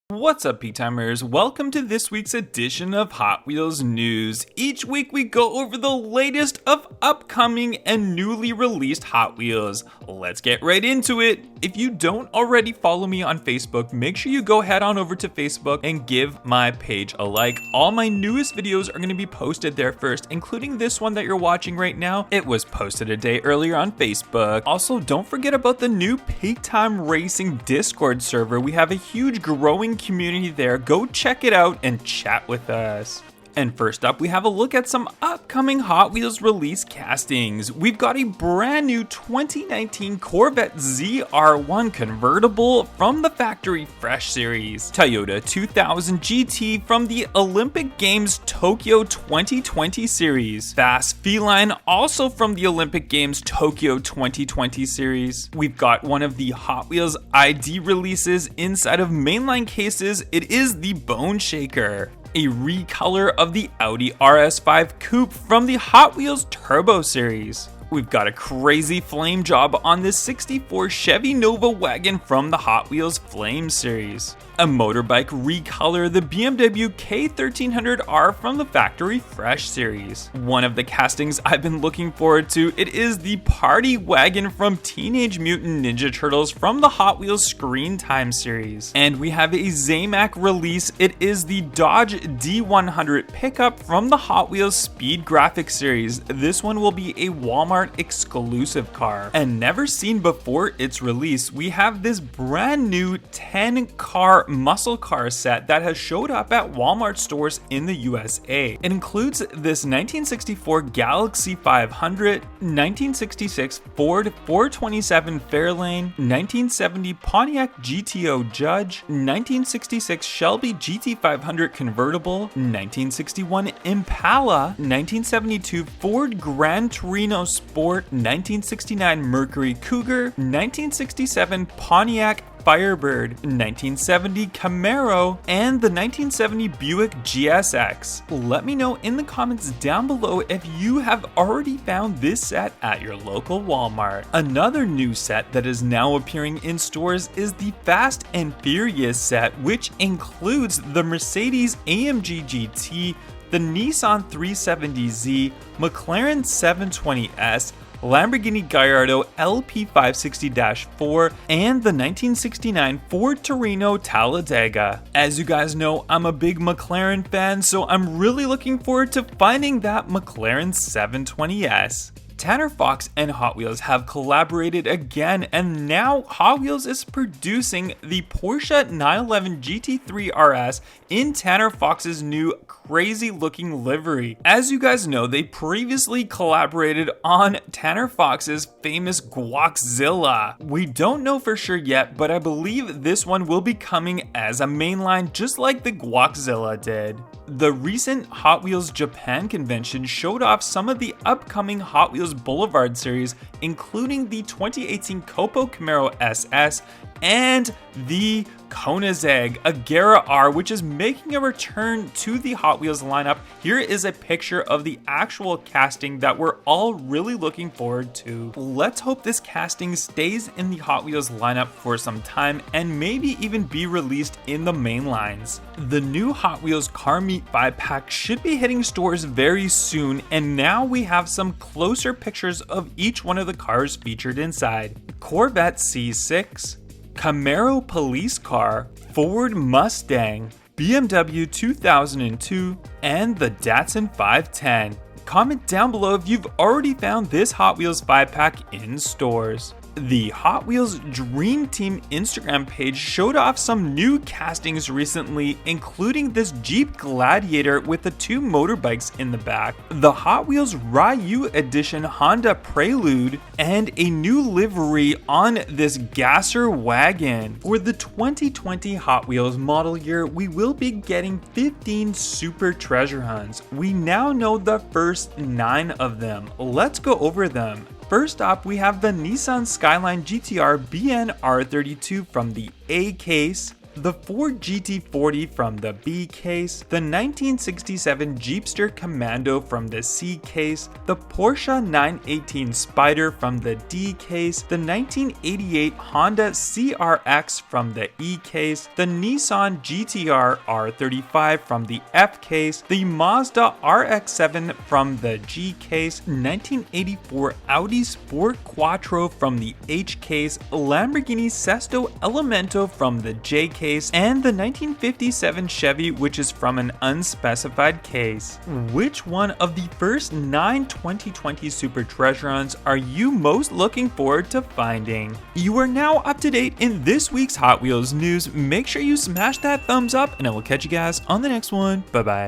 What's up, Peak-Timers? Welcome to this week's edition of Hot Wheels News. Each week we go over the latest of upcoming and newly released Hot Wheels. Let's get right into it. If you don't already follow me on Facebook, make sure you go head on over to Facebook and give my page a like. All my newest videos are going to be posted there first, including this one that you're watching right now. It was posted a day earlier on Facebook. Also, don't forget about the new Peak Time Racing Discord server. We have a huge growing community there. Go check it out and chat with us. And first up, we have a look at some upcoming Hot Wheels release castings. We've got a brand new 2019 Corvette Zr1 convertible from the Factory Fresh series. Toyota 2000 GT from the Olympic Games Tokyo 2020 series. Fast Feline also from the Olympic Games Tokyo 2020 series. We've got one of the Hot Wheels ID releases inside of mainline cases. It is the Bone Shaker. A recolor of the Audi RS5 Coupe from the Hot Wheels Turbo series. We've got a crazy flame job on this 64 Chevy Nova wagon from the Hot Wheels Flame series. A motorbike recolor, the BMW K1300R from the Factory Fresh series. One of the castings I've been looking forward to, it is the Party Wagon from Teenage Mutant Ninja Turtles from the Hot Wheels Screen Time series. And we have a Zamac release, it is the Dodge D100 pickup from the Hot Wheels Speed Graphics series. This one will be a Walmart exclusive car. And never seen before its release, we have this brand new 10-car muscle car set that has showed up at Walmart stores in the USA. It includes this 1964 Galaxy 500, 1966 Ford 427 Fairlane, 1970 Pontiac GTO Judge, 1966 Shelby GT500 convertible, 1961 Impala, 1972 Ford Gran Torino Sport, 1969 Mercury Cougar, 1967 Pontiac Firebird, 1970 Camaro, and the 1970 Buick GSX. Let me know in the comments down below if you have already found this set at your local Walmart. Another new set that is now appearing in stores is the Fast and Furious set, which includes the Mercedes AMG GT, the Nissan 370Z, McLaren 720S, Lamborghini Gallardo LP560-4, and the 1969 Ford Torino Talladega. As you guys know, I'm a big McLaren fan, so I'm really looking forward to finding that McLaren 720S. Tanner Fox and Hot Wheels have collaborated again, and now Hot Wheels is producing the Porsche 911 GT3 RS in Tanner Fox's new crazy looking livery. As you guys know, they previously collaborated on Tanner Fox's famous Guaczilla. We don't know for sure yet, but I believe this one will be coming as a mainline just like the Guaczilla did. The recent Hot Wheels Japan convention showed off some of the upcoming Hot Wheels Boulevard series, including the 2018 Copo Camaro SS and the Koenigsegg Agera R, which is making a return to the Hot Wheels lineup. Here is a picture of the actual casting that we're all really looking forward to. Let's hope this casting stays in the Hot Wheels lineup for some time and maybe even be released in the main lines. The new Hot Wheels Car Meet 5-pack should be hitting stores very soon, and now we have some closer pictures of each one of the cars featured inside. Corvette C6, Camaro Police Car, Ford Mustang, BMW 2002, and the Datsun 510. Comment down below if you've already found this Hot Wheels 5-pack in stores. The Hot Wheels Dream Team Instagram page showed off some new castings recently, including this Jeep Gladiator with the two motorbikes in the back, the Hot Wheels Ryu Edition Honda Prelude, and a new livery on this Gasser wagon. For the 2020 Hot Wheels model year, we will be getting 15 Super Treasure Hunts. We now know the first 9 of them. Let's go over them. First up, we have the Nissan Skyline GTR BN R32 from the A case, the Ford GT40 from the B case, the 1967 Jeepster Commando from the C case, the Porsche 918 Spyder from the D case, the 1988 Honda CRX from the E case, the Nissan GTR R35 from the F case, the Mazda RX-7 from the G case, 1984 Audi Sport Quattro from the H case, Lamborghini Sesto Elemento from the J case, and the 1957 Chevy, which is from an unspecified case. Which one of the first 9 2020 Super Treasurons are you most looking forward to finding? You are now up to date in this week's Hot Wheels news. Make sure you smash that thumbs up, and I will catch you guys on the next one. Bye bye.